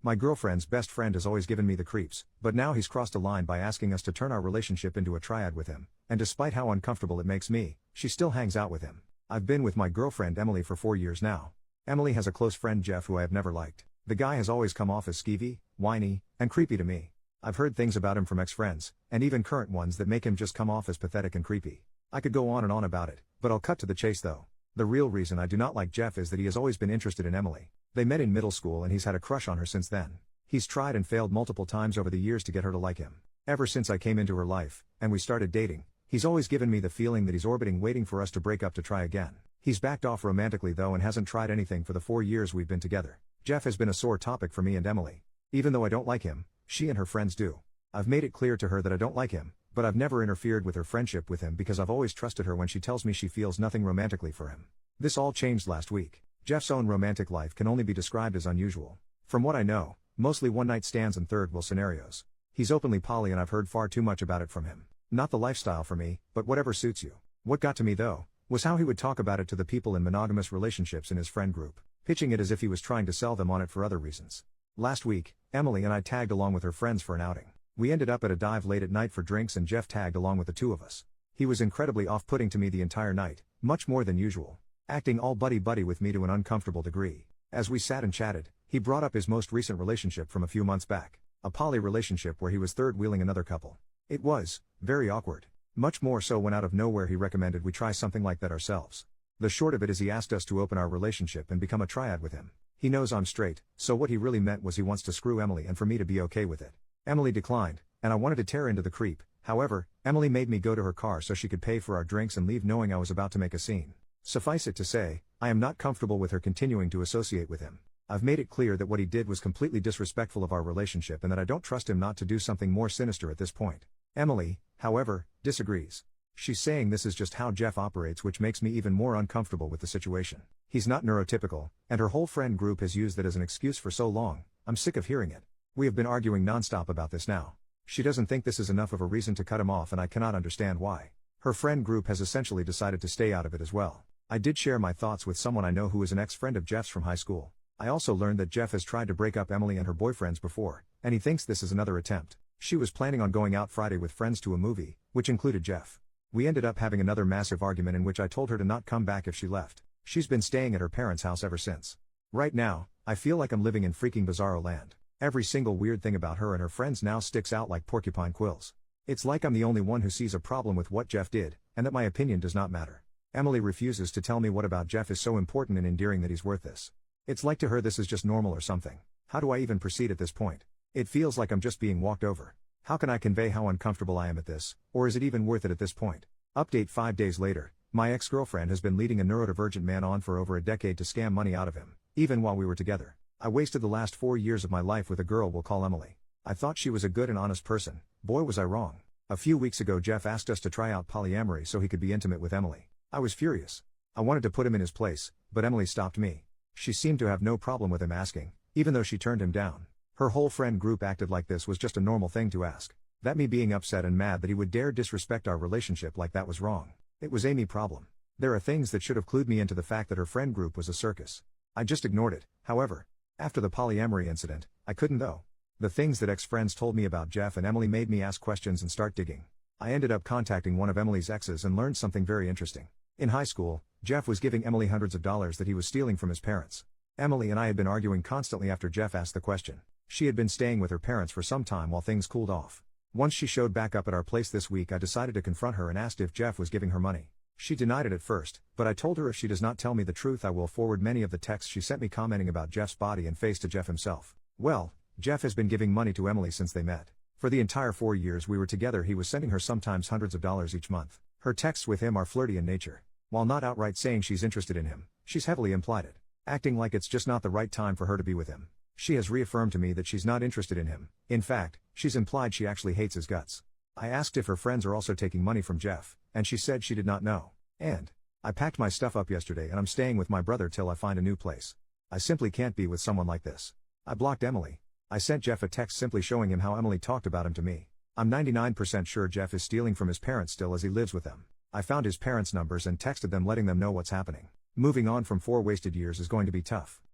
My girlfriend's best friend has always given me the creeps, but now he's crossed a line by asking us to turn our relationship into a triad with him, and despite how uncomfortable it makes me, she still hangs out with him. I've been with my girlfriend Emily for 4 years now. Emily has a close friend Jeff who I have never liked. The guy has always come off as skeevy, whiny, and creepy to me. I've heard things about him from ex-friends, and even current ones that make him just come off as pathetic and creepy. I could go on and on about it, but I'll cut to the chase though. The real reason I do not like Jeff is that he has always been interested in Emily. They met in middle school and he's had a crush on her since then. He's tried and failed multiple times over the years to get her to like him. Ever since I came into her life, and we started dating, he's always given me the feeling that he's orbiting waiting for us to break up to try again. He's backed off romantically though and hasn't tried anything for the 4 years we've been together. Jeff has been a sore topic for me and Emily. Even though I don't like him, she and her friends do. I've made it clear to her that I don't like him, but I've never interfered with her friendship with him because I've always trusted her when she tells me she feels nothing romantically for him. This all changed last week. Jeff's own romantic life can only be described as unusual. From what I know, mostly one-night stands and third-wheel scenarios. He's openly poly and I've heard far too much about it from him. Not the lifestyle for me, but whatever suits you. What got to me though, was how he would talk about it to the people in monogamous relationships in his friend group, pitching it as if he was trying to sell them on it for other reasons. Last week, Emily and I tagged along with her friends for an outing. We ended up at a dive late at night for drinks and Jeff tagged along with the two of us. He was incredibly off-putting to me the entire night, much more than usual, acting all buddy-buddy with me to an uncomfortable degree. As we sat and chatted, he brought up his most recent relationship from a few months back, a poly relationship where he was third-wheeling another couple. It was very awkward. Much more so when out of nowhere he recommended we try something like that ourselves. The short of it is he asked us to open our relationship and become a triad with him. He knows I'm straight, so what he really meant was he wants to screw Emily and for me to be okay with it. Emily declined, and I wanted to tear into the creep. However, Emily made me go to her car so she could pay for our drinks and leave knowing I was about to make a scene. Suffice it to say, I am not comfortable with her continuing to associate with him. I've made it clear that what he did was completely disrespectful of our relationship and that I don't trust him not to do something more sinister at this point. Emily, however, disagrees. She's saying this is just how Jeff operates, which makes me even more uncomfortable with the situation. He's not neurotypical, and her whole friend group has used that as an excuse for so long. I'm sick of hearing it. We have been arguing nonstop about this now. She doesn't think this is enough of a reason to cut him off and I cannot understand why. Her friend group has essentially decided to stay out of it as well. I did share my thoughts with someone I know who is an ex-friend of Jeff's from high school. I also learned that Jeff has tried to break up Emily and her boyfriends before, and he thinks this is another attempt. She was planning on going out Friday with friends to a movie, which included Jeff. We ended up having another massive argument in which I told her to not come back if she left. She's been staying at her parents' house ever since. Right now, I feel like I'm living in freaking bizarro land. Every single weird thing about her and her friends now sticks out like porcupine quills. It's like I'm the only one who sees a problem with what Jeff did, and that my opinion does not matter. Emily refuses to tell me what about Jeff is so important and endearing that he's worth this. It's like to her this is just normal or something. How do I even proceed at this point? It feels like I'm just being walked over. How can I convey how uncomfortable I am at this, or is it even worth it at this point? Update 5 days later, my ex-girlfriend has been leading a neurodivergent man on for over a decade to scam money out of him, even while we were together. I wasted the last 4 years of my life with a girl we'll call Emily. I thought she was a good and honest person. Boy was I wrong. A few weeks ago Jeff asked us to try out polyamory so he could be intimate with Emily. I was furious. I wanted to put him in his place, but Emily stopped me. She seemed to have no problem with him asking, even though she turned him down. Her whole friend group acted like this was just a normal thing to ask. That me being upset and mad that he would dare disrespect our relationship like that was wrong. It was Amy's problem. There are things that should have clued me into the fact that her friend group was a circus. I just ignored it, however. After the polyamory incident, I couldn't though. The things that ex-friends told me about Jeff and Emily made me ask questions and start digging. I ended up contacting one of Emily's exes and learned something very interesting. In high school, Jeff was giving Emily hundreds of dollars that he was stealing from his parents. Emily and I had been arguing constantly after Jeff asked the question. She had been staying with her parents for some time while things cooled off. Once she showed back up at our place this week, I decided to confront her and asked if Jeff was giving her money. She denied it at first, but I told her if she does not tell me the truth I will forward many of the texts she sent me commenting about Jeff's body and face to Jeff himself. Well, Jeff has been giving money to Emily since they met. For the entire 4 years we were together he was sending her sometimes hundreds of dollars each month. Her texts with him are flirty in nature. While not outright saying she's interested in him, she's heavily implied it, acting like it's just not the right time for her to be with him. She has reaffirmed to me that she's not interested in him. In fact, she's implied she actually hates his guts. I asked if her friends are also taking money from Jeff, and she said she did not know. And I packed my stuff up yesterday and I'm staying with my brother till I find a new place. I simply can't be with someone like this. I blocked Emily. I sent Jeff a text simply showing him how Emily talked about him to me. I'm 99% sure Jeff is stealing from his parents still as he lives with them. I found his parents' numbers and texted them letting them know what's happening. Moving on from 4 wasted years is going to be tough.